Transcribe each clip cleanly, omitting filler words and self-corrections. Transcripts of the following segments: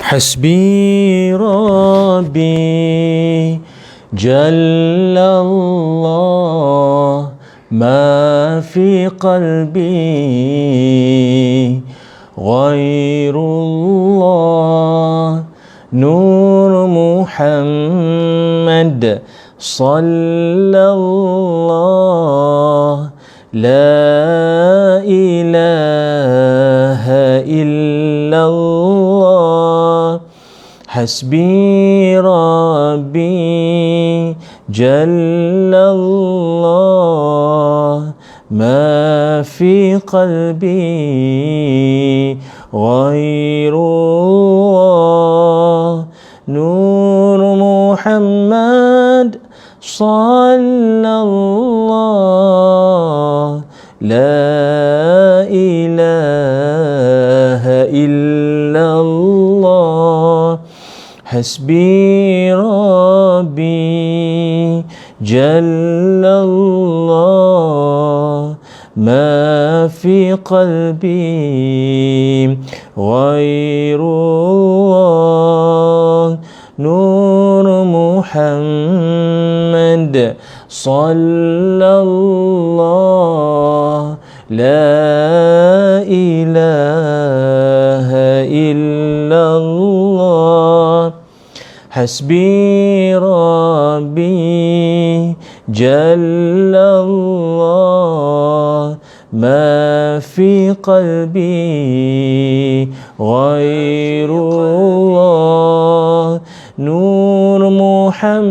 حسبي ربي جل الله ما في قلبي غير الله نور محمد صلى الله لا إله إلا الله حسبي ربي جل الله ما في قلبي غير الله نور محمد صلى الله لا إله إلا الله حسبي ربي جل الله ما في قلبي غير الله نور محمد صلى الله لا إله إلا الله حسبي ربي جل الله ما في قلبي غير الله نور محمد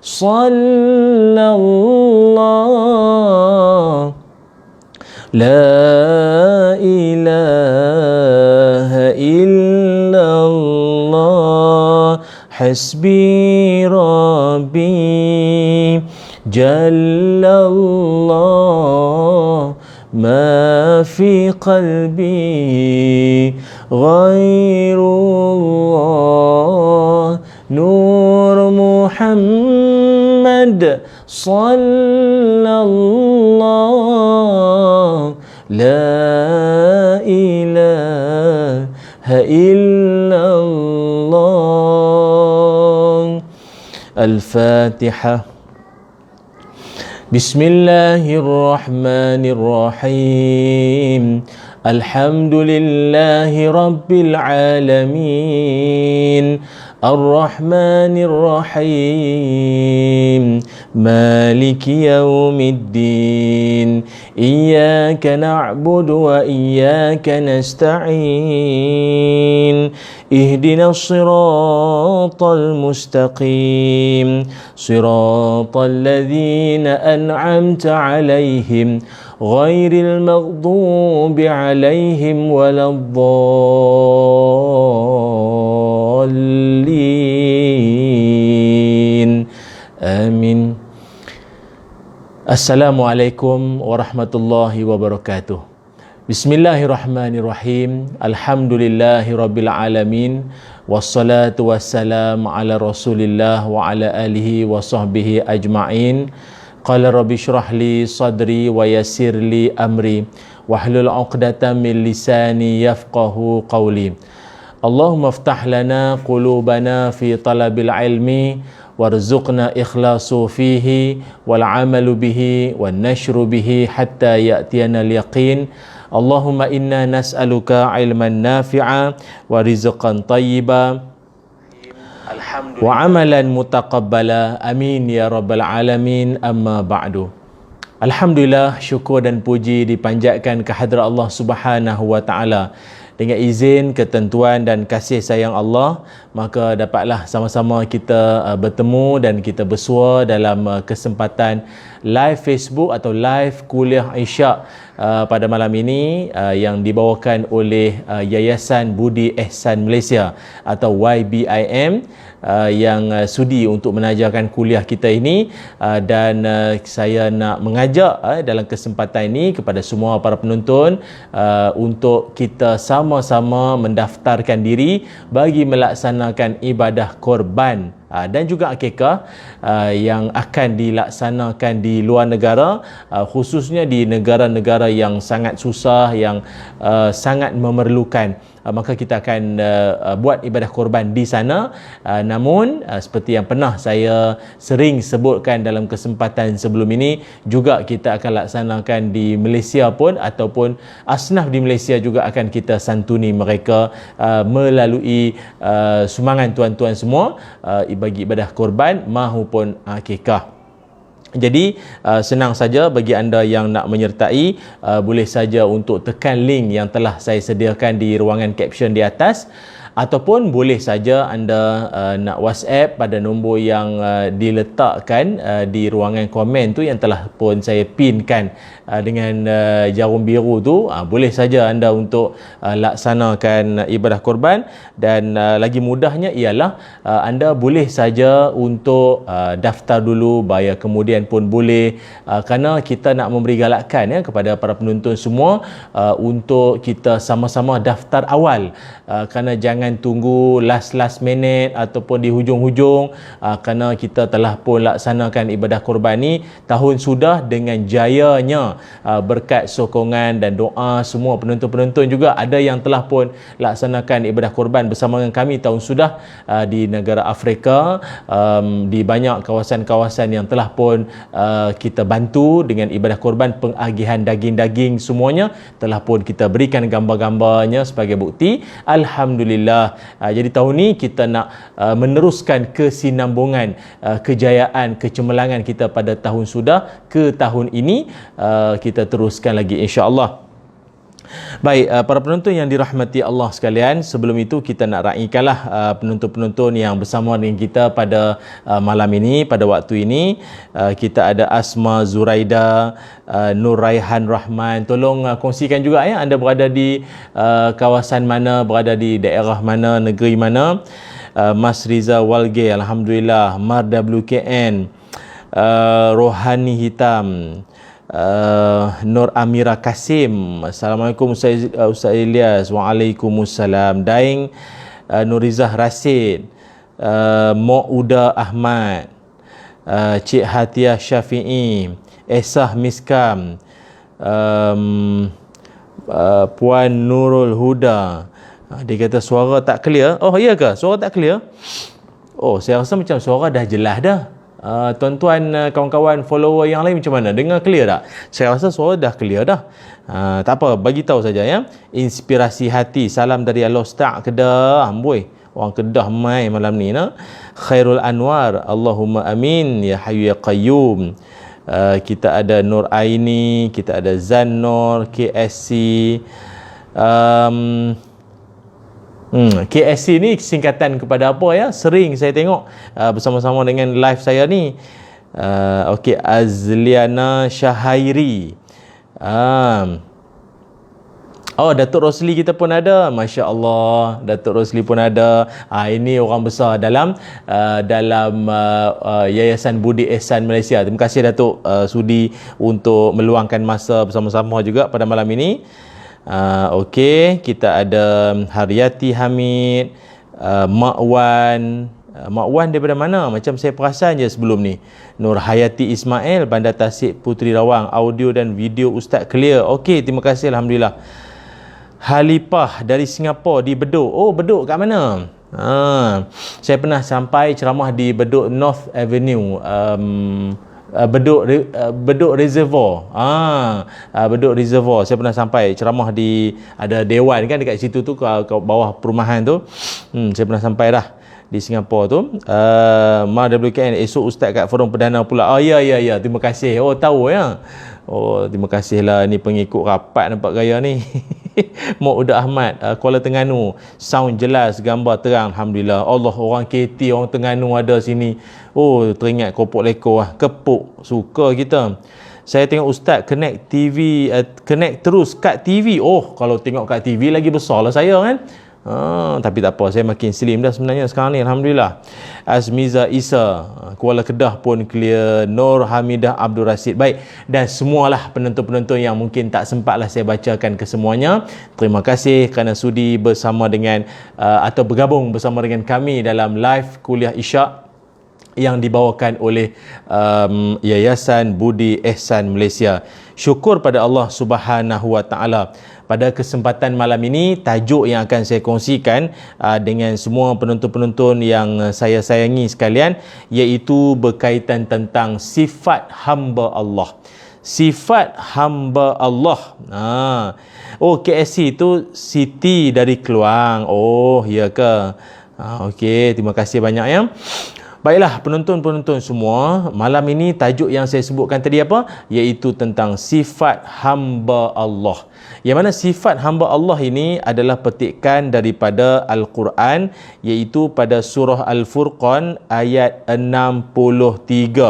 صلى الله لا إله إلا الله حسبي ربي جل الله ما في قلبي غير الله نور محمد صلى الله لا إله إلا الله الفاتحة بسم الله الرحمن الرحيم الحمد لله رب العالمين الرحمن الرحيم مالك يوم الدين إياك نعبد وإياك نستعين اهدنا الصراط المستقيم صراط الذين أنعمت عليهم غير المغضوب عليهم ولا الضالين آمين. Assalamualaikum warahmatullahi wabarakatuh. Bismillahirrahmanirrahim. Alhamdulillahirabbil alamin. Wassalatu wassalamu ala Rasulillah wa ala alihi wa sahbihi ajma'in. Qala rabbi shrah li sadri wa yassir li amri wahlul 'uqdatam min lisani yafqahu qawli. Allahumma iftah lana qulubana fi talabil ilmi warzuqna ikhlasu fihi wal amalu bihi wan nashru bihi hatta ya'tiyana al yaqin. Allahumma inna nas'aluka ilman nafi'a wa rizqan tayyiba wa amalan mutaqabbala amin ya rabbal alamin. Amma ba'du. Alhamdulillah, syukur dan puji dipanjatkan kehadrat Allah Subhanahu wa taala. Dengan izin, ketentuan dan kasih sayang Allah, maka dapatlah sama-sama kita bertemu dan kita bersua dalam kesempatan live Facebook atau live kuliah Isyak pada malam ini yang dibawakan oleh Yayasan Budi Ehsan Malaysia atau YBIM yang sudi untuk menajarkan kuliah kita ini, dan saya nak mengajak dalam kesempatan ini kepada semua para penonton untuk kita sama-sama mendaftarkan diri bagi melaksanakan ibadah korban dan juga akikah yang akan dilaksanakan di luar negara, khususnya di negara-negara yang sangat susah, yang sangat memerlukan maka kita akan buat ibadah korban di sana. Namun seperti yang pernah saya sering sebutkan dalam kesempatan sebelum ini, juga kita akan laksanakan di Malaysia pun, ataupun asnaf di Malaysia juga akan kita santuni mereka melalui sumbangan tuan-tuan semua bagi ibadah korban mahupun akikah. Jadi senang saja bagi anda yang nak menyertai, boleh saja untuk tekan link yang telah saya sediakan di ruangan caption di atas, ataupun boleh saja anda nak WhatsApp pada nombor yang diletakkan di ruangan komen tu yang telah pun saya pinkan dengan jarum biru tu. Boleh saja anda untuk laksanakan ibadah korban. Dan lagi mudahnya ialah anda boleh saja untuk daftar dulu, bayar kemudian pun boleh, kerana kita nak memberi galakan kepada para penonton semua untuk kita sama-sama daftar awal, kerana jangan tunggu last minute ataupun di hujung-hujung, kerana kita telah pun laksanakan ibadah korban ni tahun sudah dengan jayanya, berkat sokongan dan doa semua penonton-penonton. Juga ada yang telah pun laksanakan ibadah korban bersama dengan kami tahun sudah di negara Afrika, di banyak kawasan-kawasan yang telah pun kita bantu dengan ibadah korban, pengagihan daging-daging semuanya telah pun kita berikan gambar-gambarnya sebagai bukti. Alhamdulillah. Jadi tahun ni kita nak meneruskan kesinambungan kejayaan, kecemerlangan kita pada tahun sudah ke tahun ini, kita teruskan lagi insya-Allah. Baik, para penonton yang dirahmati Allah sekalian, sebelum itu kita nak raikanlah penonton-penonton yang bersama dengan kita pada malam ini, pada waktu ini. Kita ada Asma Zuraida, Nur Raihan Rahman. Tolong kongsikan juga ya, anda berada di kawasan mana, berada di daerah mana, negeri mana. Mas Riza Walge, Alhamdulillah. Marda WKN, Rohani Hitam, Nur Amira Kasim, Assalamualaikum Ustaz Ilyas. Waalaikumsalam. Daing Nurizah Rasid, Mok Uda Ahmad, Cik Hatiah Syafi'i, Esah Miskam, Puan Nurul Huda. Dia kata suara tak clear. Oh iya ke? Suara tak clear? Oh, saya rasa macam suara dah jelas dah. Tuan-tuan, kawan-kawan, follower yang lain macam mana? Dengar clear tak? Saya rasa suara dah clear dah. Tak apa, bagi tahu saja ya. Inspirasi hati, salam dari Al-Ustaz Kedah. Amboi, orang Kedah mai malam ni nah. Khairul Anwar, Allahumma amin ya Hayyu ya Qayyum. Kita ada Nur Aini, kita ada Zan Nur, KSC. KSC ni singkatan kepada apa ya? Sering saya tengok bersama-sama dengan live saya ni. Okey, Azliana Syahairi. Oh, Datuk Rosli kita pun ada. Masya Allah, Datuk Rosli pun ada. Ini orang besar dalam Yayasan Budi Ihsan Malaysia. Terima kasih Datuk sudi untuk meluangkan masa bersama-sama juga pada malam ini. Okey, kita ada Haryati Hamid, Mak Wan daripada mana? Macam saya perasan je sebelum ni. Nur Hayati Ismail, Bandar Tasik Puteri Rawang. Audio dan video Ustaz clear. Okey, terima kasih, Alhamdulillah. Halipah dari Singapura di Bedok. Oh, Bedok kat mana? Saya pernah sampai ceramah di Bedok North Avenue, Bedok Reservoir. Bedok Reservoir. Saya pernah sampai ceramah di, ada dewan kan dekat situ tu, ke bawah perumahan tu. Saya pernah sampai dah di Singapura tu. WKN, esok Ustaz kat forum perdana pula. Ya, terima kasih. Oh, tahu ya. Oh, terima kasihlah, ni pengikut rapat nampak gaya ni. Mok Uda Ahmad, Kuala Terengganu. Sound jelas, gambar terang, Alhamdulillah. Allah, orang KT, orang Terengganu ada sini. Oh, teringat Kopok Leko lah. Kepuk, suka kita. Saya tengok Ustaz connect TV, connect terus kat TV. Oh, kalau tengok kat TV lagi besar lah saya kan. Tapi tak apa, saya makin slim dah sebenarnya sekarang ni, Alhamdulillah. Azmiza Isa, Kuala Kedah pun clear. Nur Hamidah Abdul Rasid. Baik, dan semualah penonton-penonton yang mungkin tak sempatlah saya bacakan kesemuanya. Terima kasih kerana sudi bersama dengan atau bergabung bersama dengan kami dalam live kuliah Isyak yang dibawakan oleh Yayasan Budi Ihsan Malaysia. Syukur pada Allah Subhanahu Wa Taala. pada kesempatan malam ini, tajuk yang akan saya kongsikan dengan semua penonton-penonton yang saya sayangi sekalian, iaitu berkaitan tentang sifat hamba Allah. Sifat hamba Allah. Oh, KSC itu Siti dari Keluang. Oh, ya ke? Okey, terima kasih banyak ya. Baiklah penonton-penonton semua, malam ini tajuk yang saya sebutkan tadi apa? Iaitu tentang sifat hamba Allah. Yang mana sifat hamba Allah ini adalah petikan daripada Al-Quran, iaitu pada surah Al-Furqan ayat 63.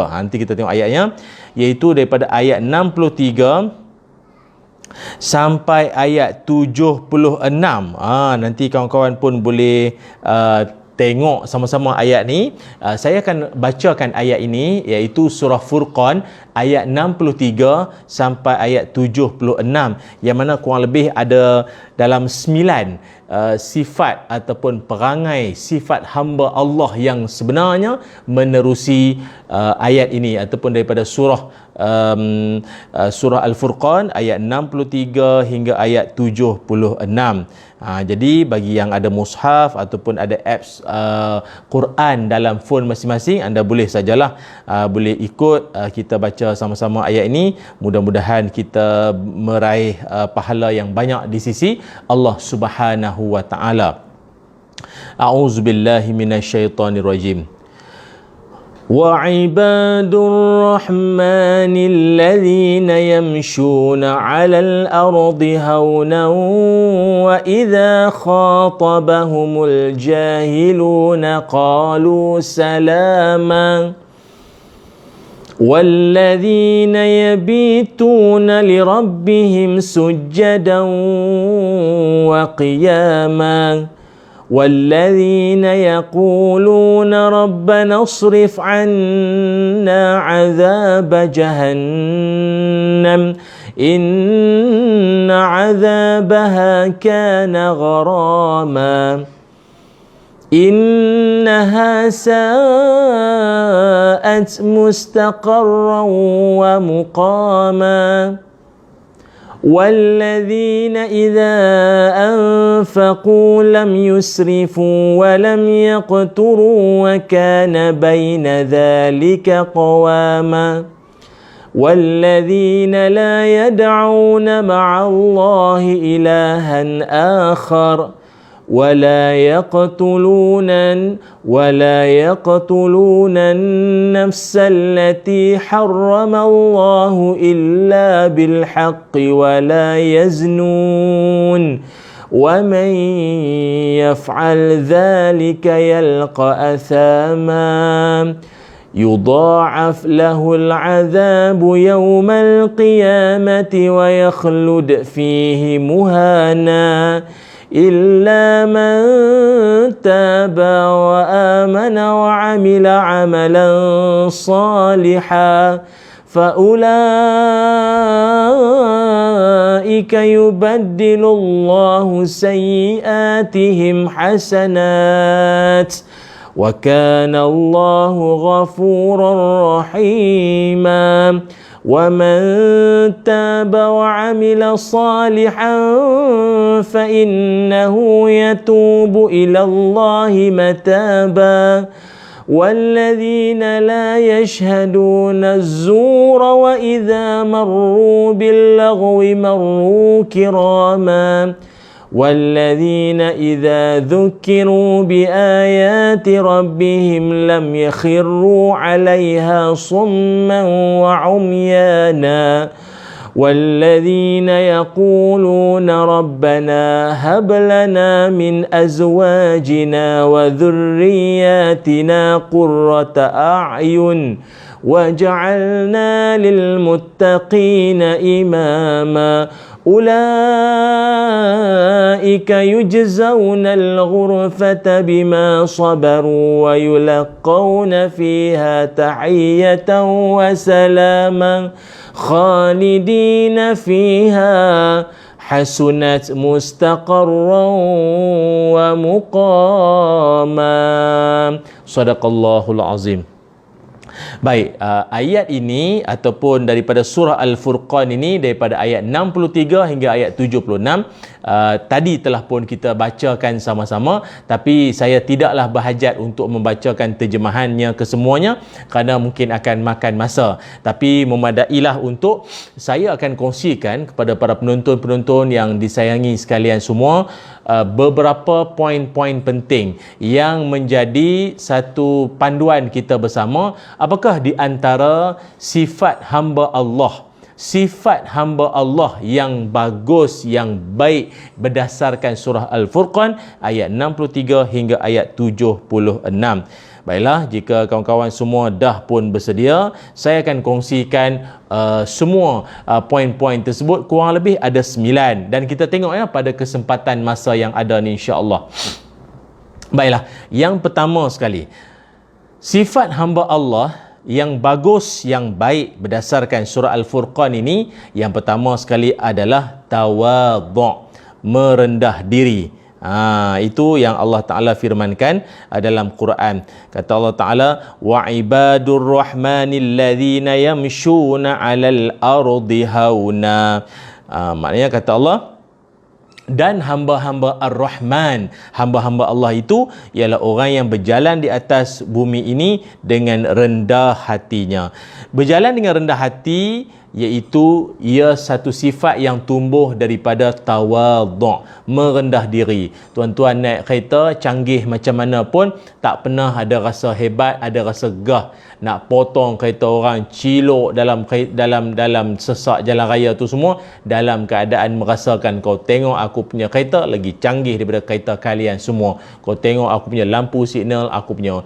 Nanti kita tengok ayatnya, iaitu daripada ayat 63 sampai ayat 76. Nanti kawan-kawan pun boleh tengok sama-sama ayat ni. Saya akan bacakan ayat ini, iaitu surah Furqan ayat 63 sampai ayat 76, yang mana kurang lebih ada dalam 9 sifat ataupun perangai sifat hamba Allah yang sebenarnya menerusi ayat ini, ataupun daripada surah Al-Furqan ayat 63 hingga ayat 76. Jadi bagi yang ada mushaf ataupun ada apps Quran dalam phone masing-masing, anda boleh sajalah boleh ikut kita baca sama-sama ayat ini. Mudah-mudahan kita meraih pahala yang banyak di sisi Allah Subhanahu wa taala. A'udzubillahi minasyaitonirrajim. وعباد الرحمن الذين يمشون على الأرض هونا وإذا خاطبهم الجاهلون قالوا سلاما والذين يبيتون لربهم سجدا وقياما والذين يقولون ربنا اصرف عنا عذاب جهنم إن عذابها كان غراما إنها ساءت مستقرا ومقاما والذين إذا أنفقوا لم يسرفوا ولم يقتروا وكان بين ذلك قواما والذين لا يدعون مع الله إلها آخر ولا يقتلون النفس التي حرم الله إلا بالحق ولا يزنون ومن يفعل ذلك يلقى أثاما يضاعف له العذاب يوم القيامة ويخلد فيه مهانا إلا من تاب وآمن وعمل عملا صالحا فأولئك يبدل الله سيئاتهم حسنات وكان الله غفورا رحيما ومن تاب وعمل صالحا فإنه يتوب إلى الله متابا والذين لا يشهدون الزور وإذا مروا باللغو مروا كراما والذين إذا ذكروا بآيات ربهم لم يخروا عليها صما وعميانا والذين يقولون ربنا هب لنا من أزواجنا وذرياتنا قرة أعين وجعلنا للمتقين إماما أولئك يجزون الغرفة بما صبروا ويلقون فيها تحية وسلاما خالدين فيها حسنت مستقرا ومقاما صدق الله العظيم. Baik, ayat ini ataupun daripada surah Al-Furqan ini daripada ayat 63 hingga ayat 76 tadi telah pun kita bacakan sama-sama, tapi saya tidaklah berhajat untuk membacakan terjemahannya kesemuanya kerana mungkin akan makan masa. Tapi memadailah untuk saya akan kongsikan kepada para penonton-penonton yang disayangi sekalian semua beberapa poin-poin penting yang menjadi satu panduan kita bersama. Apakah di antara sifat hamba Allah yang bagus, yang baik berdasarkan surah Al-Furqan ayat 63 hingga ayat 76. Baiklah, jika kawan-kawan semua dah pun bersedia, saya akan kongsikan semua poin-poin tersebut. Kurang lebih ada 9 dan kita tengok ya pada kesempatan masa yang ada ni, insya-Allah. Baiklah, yang pertama sekali, sifat hamba Allah yang bagus, yang baik berdasarkan surah Al-Furqan ini, yang pertama sekali adalah tawadhu', merendah diri. Itu yang Allah Ta'ala firmankan dalam Quran. Kata Allah Ta'ala, wa ibadur rahmanil ladzina yamshuna 'alal ardi hauna. Maknanya kata Allah, dan hamba-hamba Ar-Rahman, hamba-hamba Allah itu ialah orang yang berjalan di atas bumi ini dengan rendah hatinya. Berjalan dengan rendah hati iaitu ia satu sifat yang tumbuh daripada tawadhu', merendah diri. Tuan-tuan naik kereta canggih macam mana pun tak pernah ada rasa hebat, ada rasa gah nak potong kereta orang, cilok dalam sesak jalan raya tu semua, dalam keadaan merasakan kau tengok aku punya kereta lagi canggih daripada kereta kalian semua. Kau tengok aku punya lampu signal, aku punya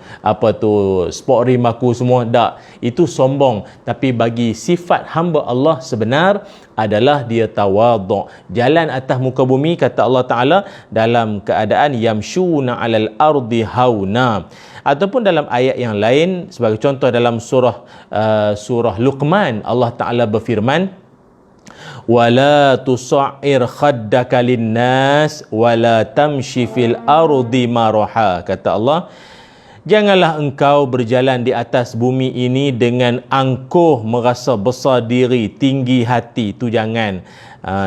sport rim aku semua. Tak, itu sombong. Tapi bagi sifat hamba Allah sebenar adalah dia tawadhu', jalan atas muka bumi, kata Allah Ta'ala, dalam keadaan yamshuna 'alal ardi hauna. Ataupun dalam ayat yang lain, sebagai contoh dalam surah Luqman, Allah Ta'ala berfirman, wala tusa'ir khaddaka linnas wala tamshi fil ardi maraha. Kata Allah, janganlah engkau berjalan di atas bumi ini dengan angkuh, merasa besar diri, tinggi hati. Itu jangan.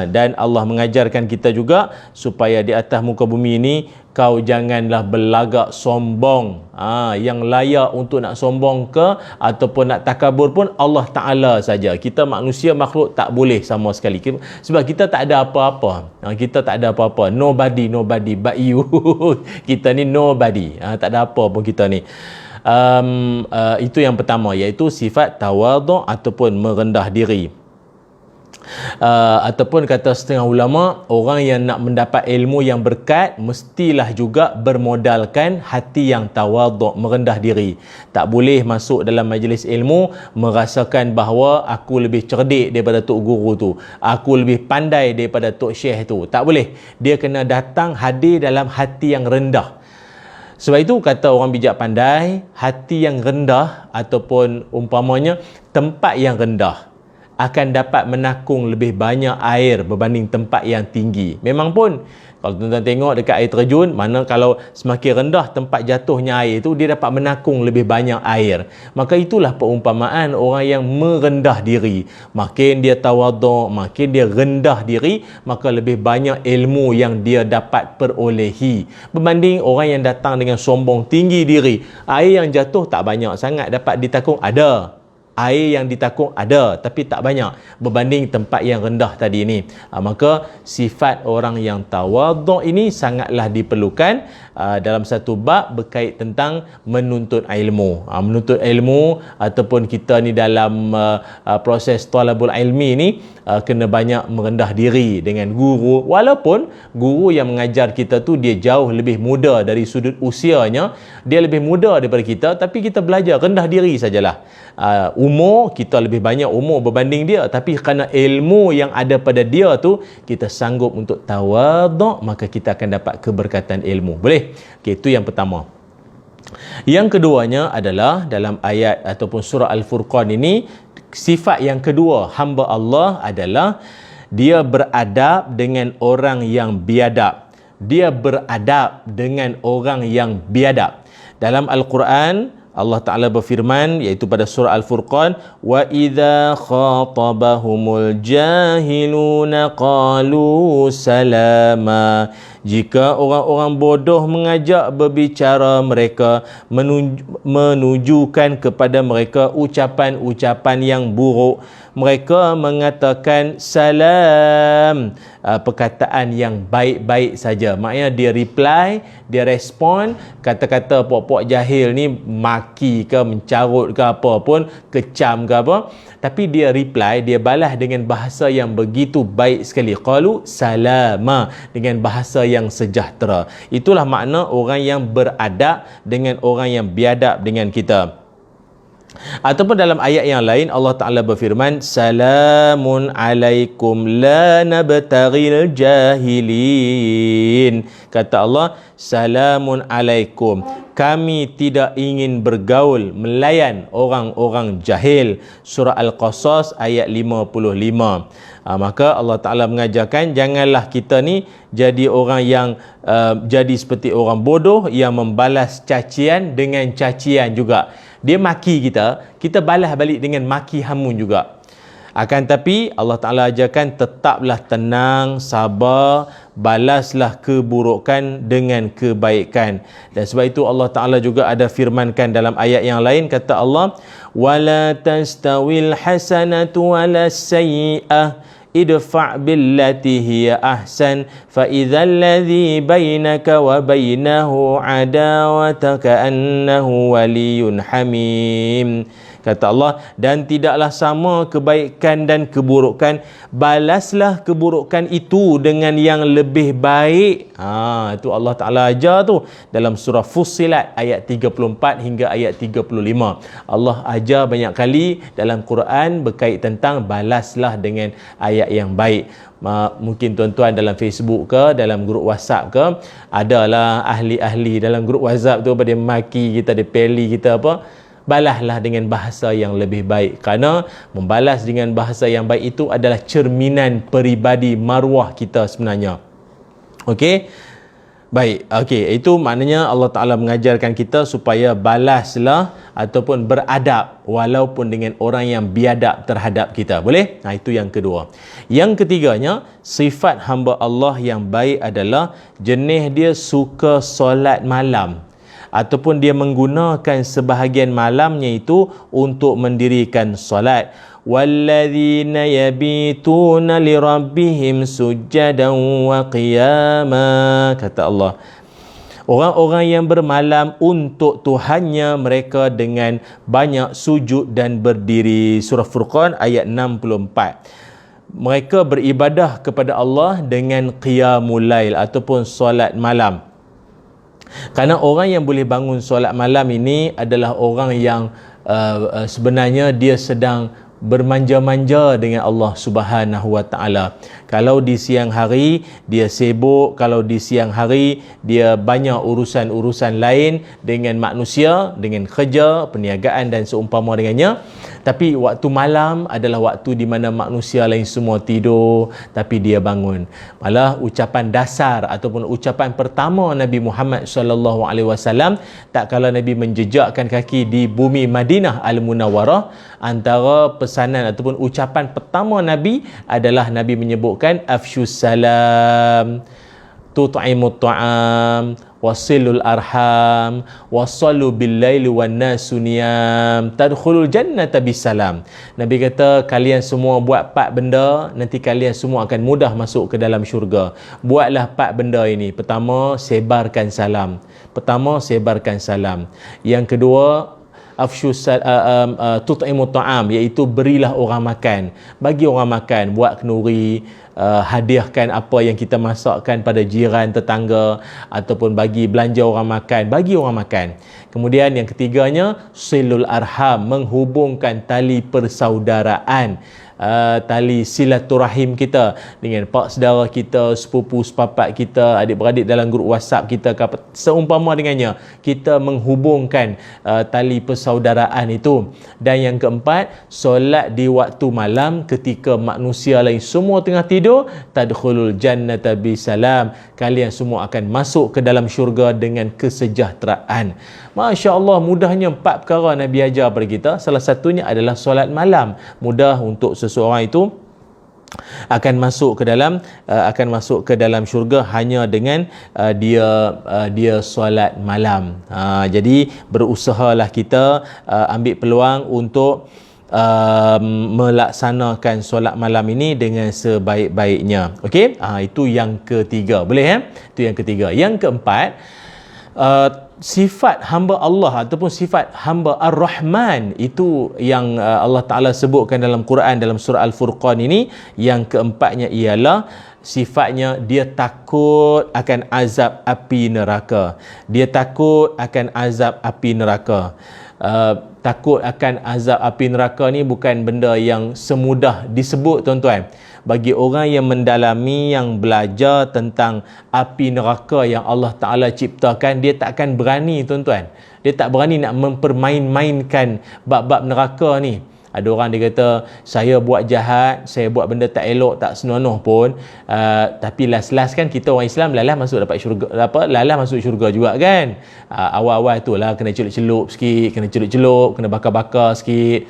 Dan Allah mengajarkan kita juga supaya di atas muka bumi ini kau janganlah berlagak sombong. Yang layak untuk nak sombong ke ataupun nak takabur pun Allah Ta'ala saja. Kita manusia, makhluk, tak boleh sama sekali. Sebab kita tak ada apa-apa. Kita tak ada apa-apa. Nobody but you. Kita ni nobody. Tak ada apa pun kita ni. Itu yang pertama, iaitu sifat tawadhu' ataupun merendah diri. Ataupun kata setengah ulama, orang yang nak mendapat ilmu yang berkat mestilah juga bermodalkan hati yang tawadhu', merendah diri. Tak boleh masuk dalam majlis ilmu merasakan bahawa aku lebih cerdik daripada tok guru tu, aku lebih pandai daripada tok syekh tu. Tak boleh. Dia kena datang hadir dalam hati yang rendah. Sebab itu kata orang bijak pandai, hati yang rendah ataupun umpamanya tempat yang rendah akan dapat menakung lebih banyak air berbanding tempat yang tinggi. Memang pun kalau tuan-tuan tengok dekat air terjun, mana kalau semakin rendah tempat jatuhnya air itu, dia dapat menakung lebih banyak air. Maka itulah perumpamaan orang yang merendah diri. Makin dia tawadhu', makin dia rendah diri, maka lebih banyak ilmu yang dia dapat perolehi berbanding orang yang datang dengan sombong, tinggi diri. Air yang jatuh tak banyak sangat dapat ditakung, ada. Air yang ditakung ada, tapi tak banyak berbanding tempat yang rendah tadi ni. Maka sifat orang yang tawadhu' ini sangatlah diperlukan dalam satu bab berkait tentang menuntut ilmu. Menuntut ilmu ataupun kita ni dalam proses talabul ilmi ni kena banyak merendah diri dengan guru. Walaupun guru yang mengajar kita tu dia jauh lebih muda dari sudut usianya, dia lebih muda daripada kita, tapi kita belajar rendah diri sajalah. Umur kita lebih banyak umur berbanding dia, tapi kerana ilmu yang ada pada dia tu kita sanggup untuk tawadhu', maka kita akan dapat keberkatan ilmu. Boleh? Okey, itu yang pertama. Yang keduanya adalah dalam ayat ataupun surah Al-Furqan ini, sifat yang kedua hamba Allah adalah dia beradab dengan orang yang biadab. Dia beradab dengan orang yang biadab. Dalam Al-Quran Allah Ta'ala berfirman, iaitu pada surah Al-Furqan, wa idza khatabahumul jahiluna qalu salama. Jika orang-orang bodoh mengajak berbicara mereka, menujukan kepada mereka ucapan-ucapan yang buruk, mereka mengatakan salam, perkataan yang baik-baik saja. Maknanya dia reply, dia respon, kata-kata puak-puak jahil ni maki ke, mencarut ke apa pun, kecam ke apa, tapi dia reply, dia balas dengan bahasa yang begitu baik sekali. Qalu salama, dengan bahasa yang sejahtera. Itulah makna orang yang beradab dengan orang yang biadab dengan kita. Ataupun dalam ayat yang lain Allah Ta'ala berfirman, salamun alaikum la nabtaghil jahilin. Kata Allah, salamun alaikum, kami tidak ingin bergaul, melayan orang-orang jahil. Surah Al-Qasas ayat 55. Maka Allah Ta'ala mengajarkan, janganlah kita ni jadi orang yang jadi seperti orang bodoh yang membalas cacian dengan cacian juga. Dia maki kita, kita balas balik dengan maki hamun juga. Akan tapi Allah Ta'ala ajarkan, tetaplah tenang, sabar, balaslah keburukan dengan kebaikan. Dan sebab itu Allah Ta'ala juga ada firmankan dalam ayat yang lain, kata Allah, wala tastawil hasanatu wala sayyi'ah idfa' billati hiya ahsan fa idzal ladzi bainaka wa bainahu adawatan ka'annahu waliyyun hamim. Kata Allah, dan tidaklah sama kebaikan dan keburukan, balaslah keburukan itu dengan yang lebih baik. Itu Allah Ta'ala ajar tu dalam surah Fussilat ayat 34 hingga ayat 35. Allah ajar banyak kali dalam Quran berkait tentang balaslah dengan ayat yang baik. Mungkin tuan-tuan dalam Facebook ke, dalam grup WhatsApp ke, adalah ahli-ahli dalam grup WhatsApp tu pada maki kita, dia peli kita apa, balaslah dengan bahasa yang lebih baik. Kerana membalas dengan bahasa yang baik itu adalah cerminan peribadi maruah kita sebenarnya. Okey? Baik, okey, itu maknanya Allah Ta'ala mengajarkan kita supaya balaslah ataupun beradab walaupun dengan orang yang biadab terhadap kita. Boleh? Itu yang kedua. Yang ketiganya, sifat hamba Allah yang baik adalah jenis dia suka solat malam, ataupun dia menggunakan sebahagian malamnya itu untuk mendirikan solat. walladzina yabituna lirabbihim sujjadan wa qiyama. Kata Allah, orang-orang yang bermalam untuk Tuhannya mereka dengan banyak sujud dan berdiri. Surah Furqan ayat 64. Mereka beribadah kepada Allah dengan qiyamul lail ataupun solat malam. Kerana orang yang boleh bangun solat malam ini adalah orang yang sebenarnya dia sedang bermanja-manja dengan Allah Subhanahu wa taala. Kalau di siang hari dia sibuk, kalau di siang hari dia banyak urusan-urusan lain dengan manusia, dengan kerja, perniagaan dan seumpama dengannya. Tapi waktu malam adalah waktu di mana manusia lain semua tidur, tapi dia bangun. Malah ucapan dasar ataupun ucapan pertama Nabi Muhammad sallallahu alaihi wasallam tak kala Nabi menjejakkan kaki di bumi Madinah Al-Munawwarah, antara pesanan ataupun ucapan pertama Nabi adalah Nabi menyebutkan afsyus salam, tut'imut ta'am, wasilul arham, wasallu bil laili wan nasu niyam, tadkhulul jannata bisalam. Nabi kata, kalian semua buat 4 benda, nanti kalian semua akan mudah masuk ke dalam syurga. Buatlah 4 benda ini. Pertama, sebarkan salam. Yang kedua, afsyus tut'imut ta'am, iaitu berilah orang makan. Bagi orang makan, buat kenduri, hadiahkan apa yang kita masakkan pada jiran, tetangga, ataupun bagi belanja orang makan, bagi orang makan. Kemudian yang ketiganya, silul arham, menghubungkan tali persaudaraan. tali silaturahim kita dengan pak saudara kita, sepupu sepapat kita, adik-beradik dalam grup WhatsApp kita, seumpama dengannya kita menghubungkan tali persaudaraan itu. Dan yang keempat, solat di waktu malam ketika manusia lain semua tengah tidur, tadkhulul jannata bisalam, kalian semua akan masuk ke dalam syurga dengan kesejahteraan. Masya Allah, mudahnya 4 perkara Nabi ajar pada kita. Salah satunya adalah solat malam. Mudah untuk seseorang itu akan masuk ke dalam syurga hanya dengan dia solat malam. Jadi berusahalah kita ambil peluang untuk melaksanakan solat malam ini dengan sebaik-baiknya. Okey, itu yang ketiga. Boleh Itu yang ketiga. Yang keempat, sifat hamba Allah ataupun sifat hamba Ar-Rahman, itu yang Allah Ta'ala sebutkan dalam Quran, dalam surah Al-Furqan ini. Yang keempatnya ialah sifatnya dia takut akan azab api neraka. Dia takut akan azab api neraka. Takut akan azab api neraka ni bukan benda yang semudah disebut, tuan-tuan. Bagi orang yang mendalami, yang belajar tentang api neraka yang Allah Ta'ala ciptakan, dia tak akan berani, tuan-tuan. Dia tak berani nak mempermain-mainkan bab-bab neraka ni. Ada orang dia kata, saya buat jahat, saya buat benda tak elok, tak senonoh pun, tapi last-last kan kita orang Islam lalah masuk dapat syurga, lalah masuk syurga juga kan. Awal-awal tu lah kena celup-celup sikit, kena celup-celup, kena bakar-bakar sikit.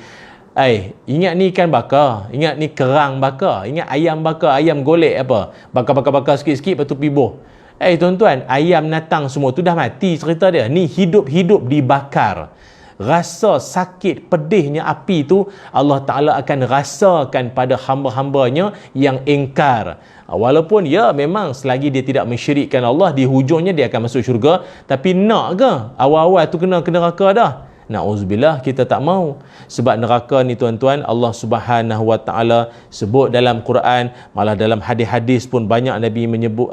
Ingat ni ikan bakar, ingat ni kerang bakar, ingat ayam bakar, ayam golek apa, bakar-bakar sikit-sikit, lepas tu pibuh. Tuan-tuan, ayam natang semua tu dah mati cerita dia. Ni hidup-hidup dibakar. Rasa sakit pedihnya api tu Allah Ta'ala akan rasakan pada hamba-hambanya yang ingkar. Walaupun ya memang selagi dia tidak mensyirikkan Allah, di hujungnya dia akan masuk syurga. Tapi nak ke awal-awal tu kena neraka dah? Na'udzubillah, kita tak mau. Sebab neraka ni, tuan-tuan, Allah Subhanahu Wa Ta'ala sebut dalam Quran, malah dalam hadis-hadis pun banyak Nabi menyebut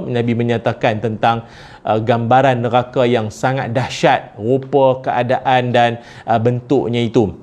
Nabi menyatakan tentang gambaran neraka yang sangat dahsyat, rupa, keadaan dan bentuknya itu.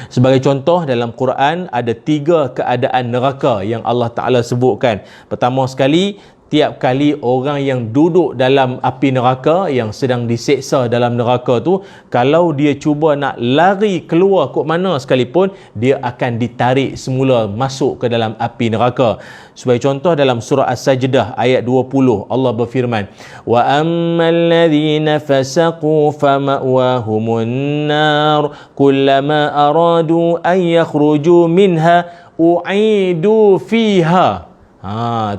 Sebagai contoh, dalam Quran ada 3 keadaan neraka yang Allah Ta'ala sebutkan. Pertama sekali, tiap kali orang yang duduk dalam api neraka, yang sedang diseksa dalam neraka tu, kalau dia cuba nak lari keluar kok mana sekalipun, dia akan ditarik semula masuk ke dalam api neraka. Sebagai contoh, dalam surah As-Sajdah ayat 20, Allah berfirman, wa ammal ladzina fasaqu fama'wahumun nar kullama aradu an yakhruju minha u'idu fiha.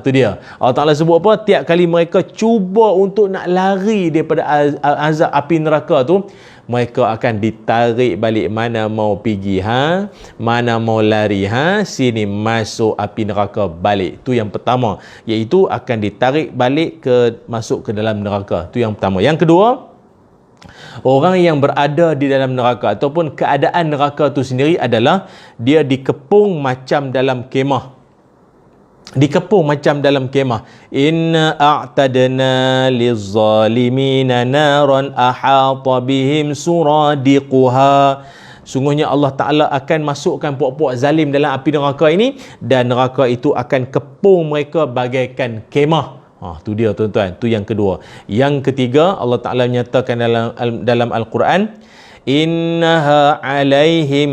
Tu dia. Allah Ta'ala sebut apa? Tiap kali mereka cuba untuk nak lari daripada azab api neraka tu, mereka akan ditarik balik. Mana mau pergi, mana mau lari, sini masuk api neraka balik. Tu yang pertama, iaitu akan ditarik balik masuk ke dalam neraka. Tu yang pertama. Yang kedua, orang yang berada di dalam neraka ataupun keadaan neraka tu sendiri adalah dia dikepung macam dalam kemah. Dikepung macam dalam kemah. Inna a'tadna lizzalimina naran ahata bihim suradiquha. Sungguhnya Allah Ta'ala akan masukkan puak-puak zalim dalam api neraka ini, dan neraka itu akan kepung mereka bagaikan kemah. Tu dia, tuan-tuan. Tu yang kedua. Yang ketiga, Allah Ta'ala menyatakan dalam Al-Quran, innaha alaihim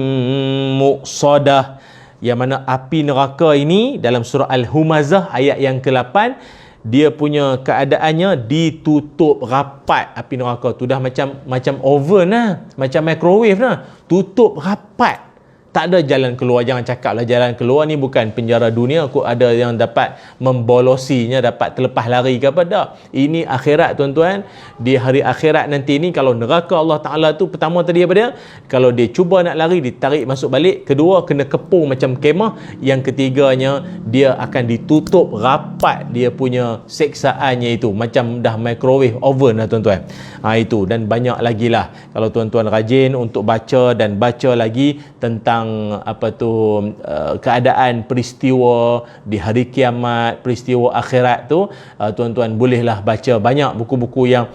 muqsadah, yang mana api neraka ini dalam surah Al-Humazah ayat yang ke-8, dia punya keadaannya ditutup rapat. Api neraka tu dah macam oven lah, macam microwave lah, tutup rapat. Tak ada jalan keluar. Jangan cakaplah jalan keluar ni bukan penjara dunia, kok ada yang dapat membolosinya, dapat terlepas lari ke apa. Tak. Ini akhirat, tuan-tuan. Di hari akhirat nanti ni, kalau neraka Allah Ta'ala tu, pertama tadi apa dia? Kalau dia cuba nak lari, ditarik masuk balik. Kedua, kena kepung macam kemah. Yang ketiganya, dia akan ditutup rapat dia punya seksaannya itu. Macam dah microwave oven lah, tuan-tuan. Itu. Dan banyak lagi lah. Kalau tuan-tuan rajin untuk baca dan baca lagi tentang tentang keadaan peristiwa di hari kiamat, peristiwa akhirat tu, tuan-tuan bolehlah baca banyak buku-buku yang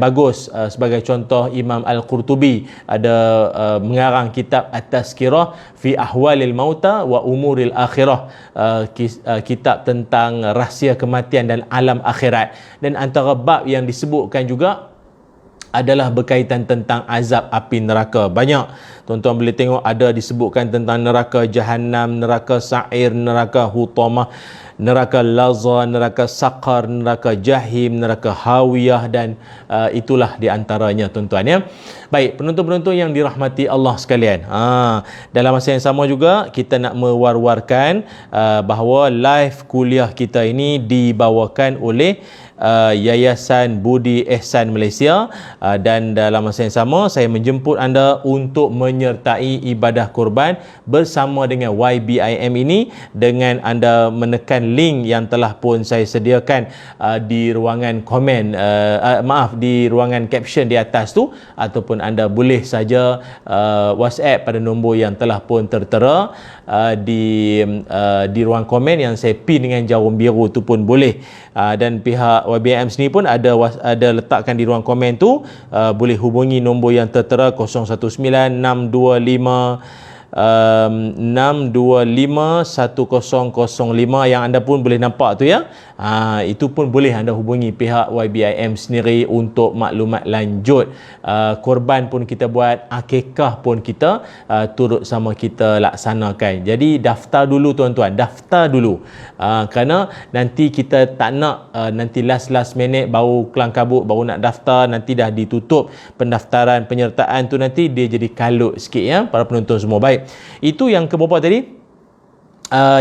bagus. Sebagai contoh, Imam Al-Qurtubi ada mengarang kitab At-Tazkirah fi Ahwalil Mauta wa Umuril Akhirah, kitab tentang rahsia kematian dan alam akhirat. Dan antara bab yang disebutkan juga adalah berkaitan tentang azab api neraka. Banyak tuan-tuan boleh tengok, ada disebutkan tentang neraka Jahannam, neraka Sa'ir, neraka Hutamah, neraka Laza, neraka Saqar, neraka Jahim, neraka Hawiyah, dan itulah di antaranya tuan-tuan ya. Baik, penonton-penonton yang dirahmati Allah sekalian, dalam masa yang sama juga kita nak mewar-warkan bahawa live kuliah kita ini dibawakan oleh Yayasan Budi Ehsan Malaysia, dan dalam masa yang sama saya menjemput anda untuk menyertai ibadah kurban bersama dengan YBIM ini dengan anda menekan link yang telah pun saya sediakan di ruangan komen, di ruangan caption di atas tu, ataupun anda boleh saja WhatsApp pada nombor yang telah pun tertera di ruang komen yang saya pin dengan jarum biru tu pun boleh. Dan pihak YBM sendiri pun ada letakkan di ruang komen tu, boleh hubungi nombor yang tertera 019-625-1005 yang anda pun boleh nampak tu ya. Itu pun boleh anda hubungi pihak YBIM sendiri untuk maklumat lanjut. Korban pun kita buat, akikah pun kita turut sama kita laksanakan. Jadi daftar dulu tuan-tuan, daftar dulu, kerana nanti kita tak nak nanti last minute baru kelang kabut, baru nak daftar, nanti dah ditutup pendaftaran penyertaan tu, nanti dia jadi kalut sikit ya para penonton semua. Baik, itu yang keberapa tadi?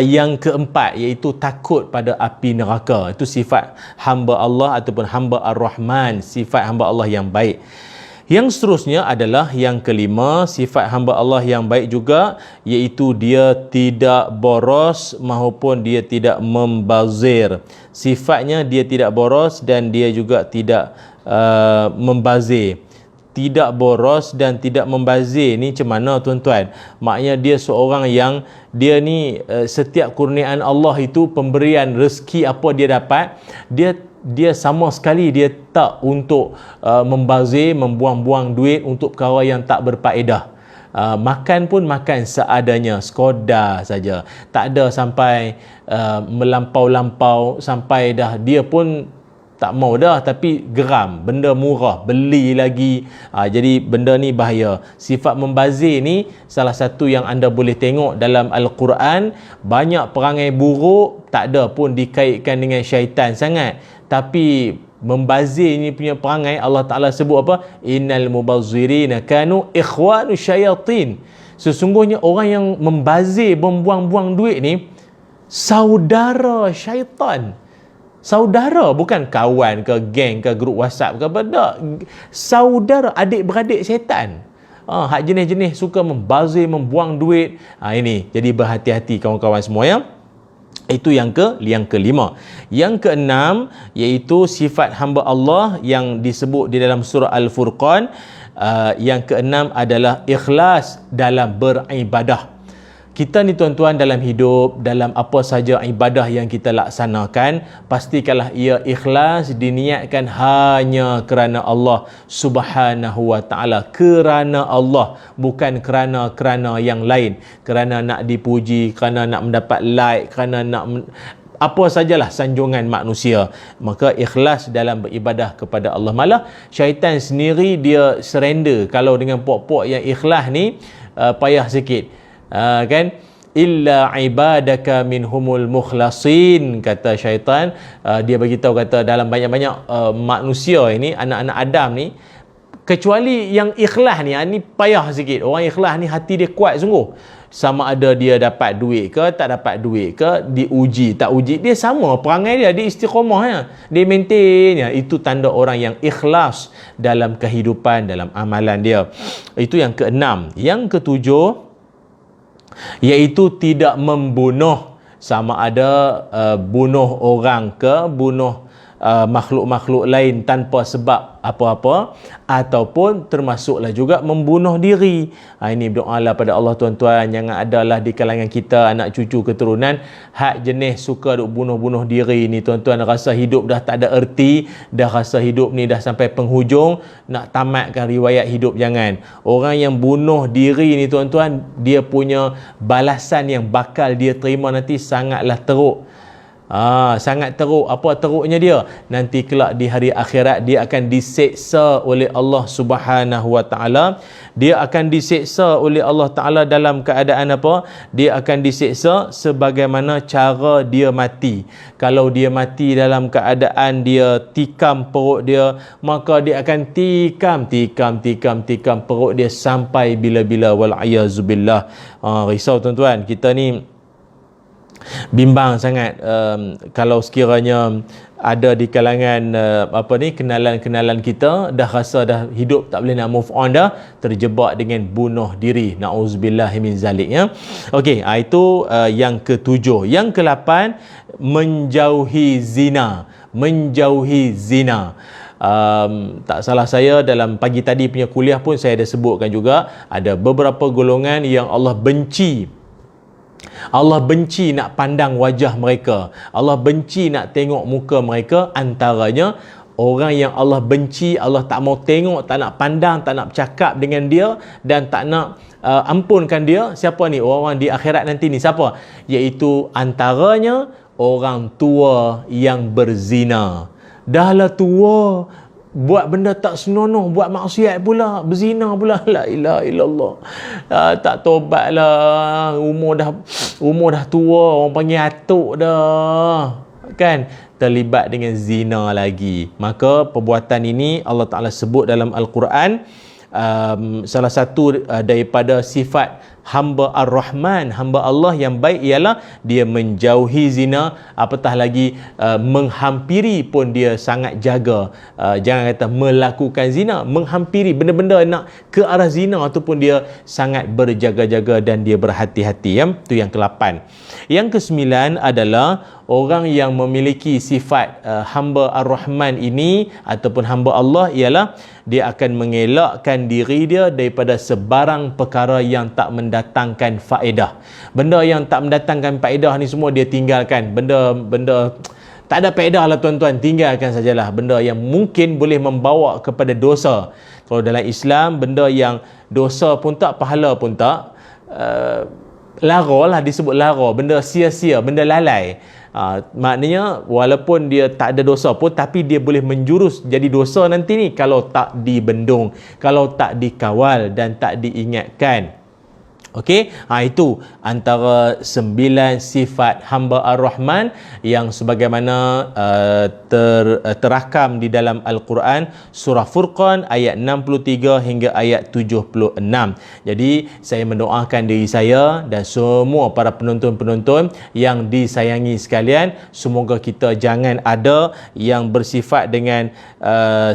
Yang keempat, iaitu takut pada api neraka. Itu sifat hamba Allah ataupun hamba Ar-Rahman, sifat hamba Allah yang baik. Yang seterusnya adalah yang kelima, sifat hamba Allah yang baik juga, iaitu dia tidak boros maupun dia tidak membazir. Sifatnya dia tidak boros dan dia juga tidak membazir. Tidak boros dan tidak membazir ni macam mana tuan-tuan? Maknanya dia seorang yang dia ni setiap kurniaan Allah itu, pemberian rezeki apa dia dapat, dia sama sekali dia tak untuk membazir, membuang-buang duit untuk perkara yang tak berfaedah. Makan pun makan seadanya, sekadar saja, tak ada sampai melampau-lampau sampai dah dia pun tak mau dah, tapi geram benda murah beli lagi. Jadi benda ni bahaya. Sifat membazir ni salah satu yang anda boleh tengok dalam Al-Quran. Banyak perangai buruk tak ada pun dikaitkan dengan syaitan sangat, tapi membazir ni punya perangai Allah Ta'ala sebut apa? Innal mubazzirina kanu ikhwanu syayatin. Sesungguhnya orang yang membazir, membuang-buang duit ni saudara syaitan. Saudara, bukan kawan ke geng ke grup WhatsApp ke apa, tak. Saudara, adik-beradik syaitan. Hak jenis-jenis suka membazir, membuang duit. Ini, jadi berhati-hati kawan-kawan semua ya. Itu yang kelima. Yang keenam, iaitu sifat hamba Allah yang disebut di dalam surah Al-Furqan. Yang keenam adalah ikhlas dalam beribadah. Kita ni tuan-tuan, dalam hidup, dalam apa saja ibadah yang kita laksanakan, pastikanlah ia ikhlas, diniatkan hanya kerana Allah Subhanahu wa ta'ala. Kerana Allah, bukan kerana yang lain. Kerana nak dipuji, kerana nak mendapat like, kerana nak apa sajalah sanjungan manusia. Maka ikhlas dalam beribadah kepada Allah. Malah syaitan sendiri dia surrender kalau dengan pok-pok yang ikhlas ni payah sikit. Kan, illa ibadaka minhumul mukhlasin, kata syaitan. Dia beritahu kata dalam banyak-banyak manusia ini, anak-anak Adam ni, kecuali yang ikhlas ni, ni payah sikit. Orang ikhlas ni hati dia kuat sungguh. Sama ada dia dapat duit ke tak dapat duit ke, diuji tak uji, dia sama perangai dia istiqamah ya, dia maintain ya. Itu tanda orang yang ikhlas dalam kehidupan, dalam amalan dia. Itu yang keenam. Yang ketujuh, iaitu tidak membunuh, sama ada bunuh orang ke, bunuh makhluk-makhluk lain tanpa sebab apa-apa, ataupun termasuklah juga membunuh diri. Ini berdoalah pada Allah tuan-tuan, jangan adalah di kalangan kita anak cucu keturunan hak jenis suka duk bunuh-bunuh diri ni tuan-tuan, rasa hidup dah tak ada erti, dah rasa hidup ni dah sampai penghujung, nak tamatkan riwayat hidup. Jangan. Orang yang bunuh diri ni tuan-tuan, dia punya balasan yang bakal dia terima nanti sangatlah teruk. Sangat teruk. Apa teruknya dia? Nanti kelak di hari akhirat dia akan diseksa oleh Allah Subhanahu Wa Taala. Dia akan diseksa oleh Allah Taala dalam keadaan apa? Dia akan diseksa sebagaimana cara dia mati. Kalau dia mati dalam keadaan dia tikam perut dia, maka dia akan tikam perut dia sampai bila-bila, wal-ayazubillah. Risau tuan-tuan, kita ni bimbang sangat kalau sekiranya ada di kalangan kenalan-kenalan kita dah rasa dah hidup tak boleh nak move on dah, terjebak dengan bunuh diri. Nauzubillah min zalik ya. Okey, itu yang ketujuh. Yang ke-8, menjauhi zina. Menjauhi zina. Tak salah saya dalam pagi tadi punya kuliah pun saya ada sebutkan juga, ada beberapa golongan yang Allah benci. Allah benci nak pandang wajah mereka. Allah benci nak tengok muka mereka. Antaranya orang yang Allah benci, Allah tak mau tengok, tak nak pandang, tak nak bercakap dengan dia, dan tak nak ampunkan dia. Siapa ni? Orang-orang di akhirat nanti ni siapa? Iaitu antaranya orang tua yang berzina. Dahlah tua, buat benda tak senonoh, buat maksiat pula, berzina pula. La ilaha illallah. Tak tobat lah. Umur dah tua, orang panggil atuk dah. Kan? Terlibat dengan zina lagi. Maka perbuatan ini Allah Ta'ala sebut dalam Al-Quran. Salah satu daripada sifat hamba Ar-Rahman, hamba Allah yang baik, ialah dia menjauhi zina, apatah lagi menghampiri pun dia sangat jaga. Jangan kata melakukan zina, menghampiri benda-benda nak ke arah zina tu pun dia sangat berjaga-jaga dan dia berhati-hati ya. Itu yang ke-8. Yang ke-9 adalah orang yang memiliki sifat hamba Ar-Rahman ini ataupun hamba Allah, ialah dia akan mengelakkan diri dia daripada sebarang perkara yang tak mendatangkan faedah. Benda yang tak mendatangkan faedah ni semua dia tinggalkan. Benda tak ada faedah lah tuan-tuan, tinggalkan sajalah. Benda yang mungkin boleh membawa kepada dosa. Kalau dalam Islam, benda yang dosa pun tak, pahala pun tak, lara lah, disebut lara. Benda sia-sia, benda lalai. Maknanya walaupun dia tak ada dosa pun, tapi dia boleh menjurus jadi dosa nanti ni kalau tak dibendung, kalau tak dikawal dan tak diingatkan. Okey, itu antara 9 sifat hamba Ar-Rahman yang sebagaimana terakam di dalam Al-Quran, surah Furqan ayat 63 hingga ayat 76. Jadi saya mendoakan diri saya dan semua para penonton-penonton yang disayangi sekalian, semoga kita jangan ada yang bersifat dengan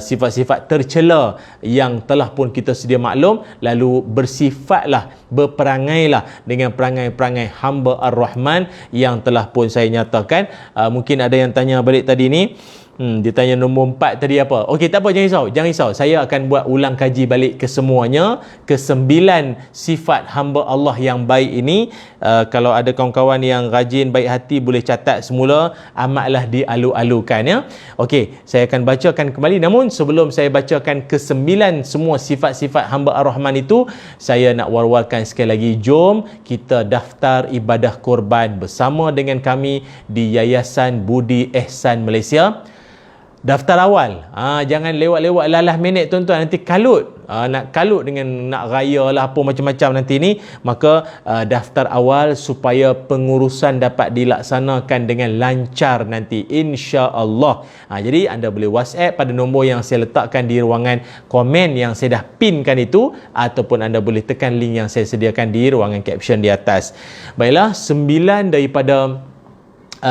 sifat-sifat tercela yang telah pun kita sedia maklum, lalu bersifatlah, berperangailah dengan perangai-perangai hamba Ar-Rahman yang telah pun saya nyatakan. Mungkin ada yang tanya balik tadi ni, dia tanya nombor 4 tadi apa? Okey, tak apa, jangan risau. Saya akan buat ulang kaji balik ke semuanya, ke 9 sifat hamba Allah yang baik ini. Kalau ada kawan-kawan yang rajin, baik hati, boleh catat semula, amatlah dialu-alukan ya. Okey, saya akan bacakan kembali. Namun sebelum saya bacakan ke 9 semua sifat-sifat hamba Ar-Rahman itu, saya nak war-warkan sekali lagi, jom kita daftar ibadah korban bersama dengan kami di Yayasan Budi Ehsan Malaysia. Daftar awal, jangan lewat-lewat lalah minit tuan-tuan, nanti kalut. Nak kalut dengan nak raya lah apa macam-macam nanti ni. Maka daftar awal supaya pengurusan dapat dilaksanakan dengan lancar nanti, insya-Allah. Jadi anda boleh WhatsApp pada nombor yang saya letakkan di ruangan komen yang saya dah pinkan itu, ataupun anda boleh tekan link yang saya sediakan di ruangan caption di atas. Baiklah, 9 daripada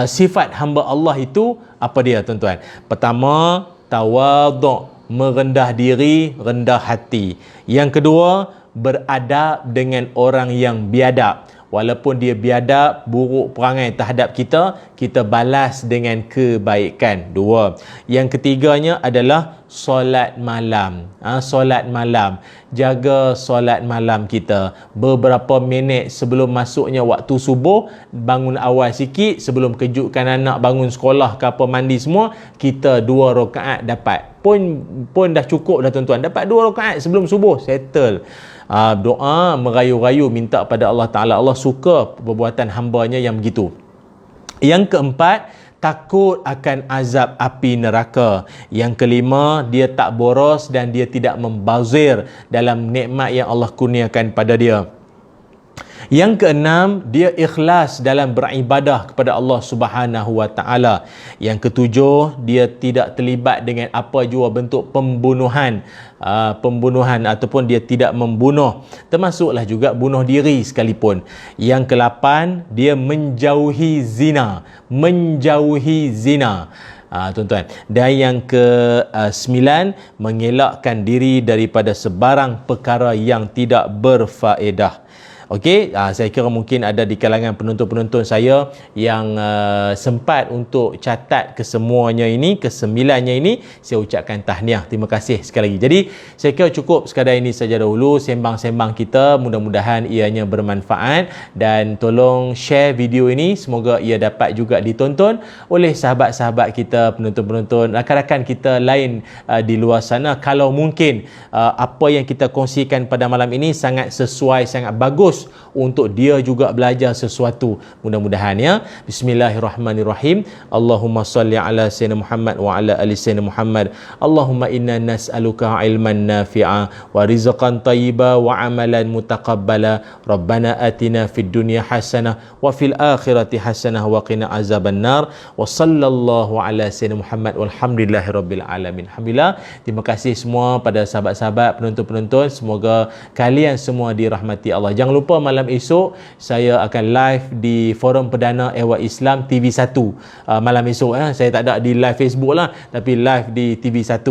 sifat hamba Allah itu apa dia tuan-tuan? Pertama, tawaduk, merendah diri, rendah hati. Yang kedua, beradab dengan orang yang biadab. Walaupun dia biadab, buruk perangai terhadap kita, kita balas dengan kebaikan. 2. Yang ketiganya adalah solat malam. Solat malam. Jaga solat malam kita. Beberapa minit sebelum masuknya waktu subuh, bangun awal sikit sebelum kejutkan anak bangun sekolah ke apa mandi semua, kita 2 rakaat dapat. Pun dah cukup dah tuan-tuan. Dapat 2 rakaat sebelum subuh, settle. Doa merayu-rayu minta pada Allah Ta'ala. Allah suka perbuatan hambanya yang begitu. Yang keempat, takut akan azab api neraka. Yang kelima, dia tak boros dan dia tidak membazir dalam nikmat yang Allah kurniakan pada dia. Yang keenam, dia ikhlas dalam beribadah kepada Allah Subhanahu Wa Taala. Yang ketujuh, dia tidak terlibat dengan apa jua bentuk pembunuhan ataupun dia tidak membunuh, termasuklah juga bunuh diri sekalipun. Yang kelapan, dia menjauhi zina. Tuan-tuan. Dan yang ke-9, mengelakkan diri daripada sebarang perkara yang tidak berfaedah. Okey, saya kira mungkin ada di kalangan penonton-penonton saya yang sempat untuk catat kesemuanya ini, ke-9-nya ini. Saya ucapkan tahniah, terima kasih sekali lagi. Jadi, saya kira cukup sekadar ini saja dahulu sembang-sembang kita. Mudah-mudahan ianya bermanfaat dan tolong share video ini. Semoga ia dapat juga ditonton oleh sahabat-sahabat kita, penonton-penonton, rakan-rakan kita lain di luar sana. Kalau mungkin apa yang kita kongsikan pada malam ini sangat sesuai, sangat bagus untuk dia juga belajar sesuatu, mudah-mudahan ya. Bismillahirrahmanirrahim. Allahumma salli ala sayyidina Muhammad wa ala ali sayyidina Muhammad. Allahumma inna nas'aluka ilman nafi'a wa rizqan thayyiba wa amalan mutaqabbala. Rabbana atina fid dunya hasanah wa fil akhirati hasanah wa qina azaban nar. Wa sallallahu ala sayyidina Muhammad walhamdulillahirabbil alamin. Alhamdulillah. Terima kasih semua pada sahabat-sahabat penonton-penonton. Semoga kalian semua dirahmati Allah. Jangan lupa malam esok saya akan live di Forum Perdana Ehwal Islam TV1 malam esok. Saya tak ada di live Facebook lah, tapi live di TV1.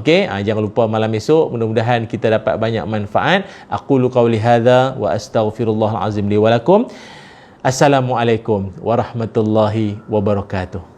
Okey, jangan lupa malam esok. Mudah-mudahan kita dapat banyak manfaat. Aqulu qawli hadza wa astaghfirullahal azim li wa lakum. Assalamualaikum warahmatullahi wabarakatuh.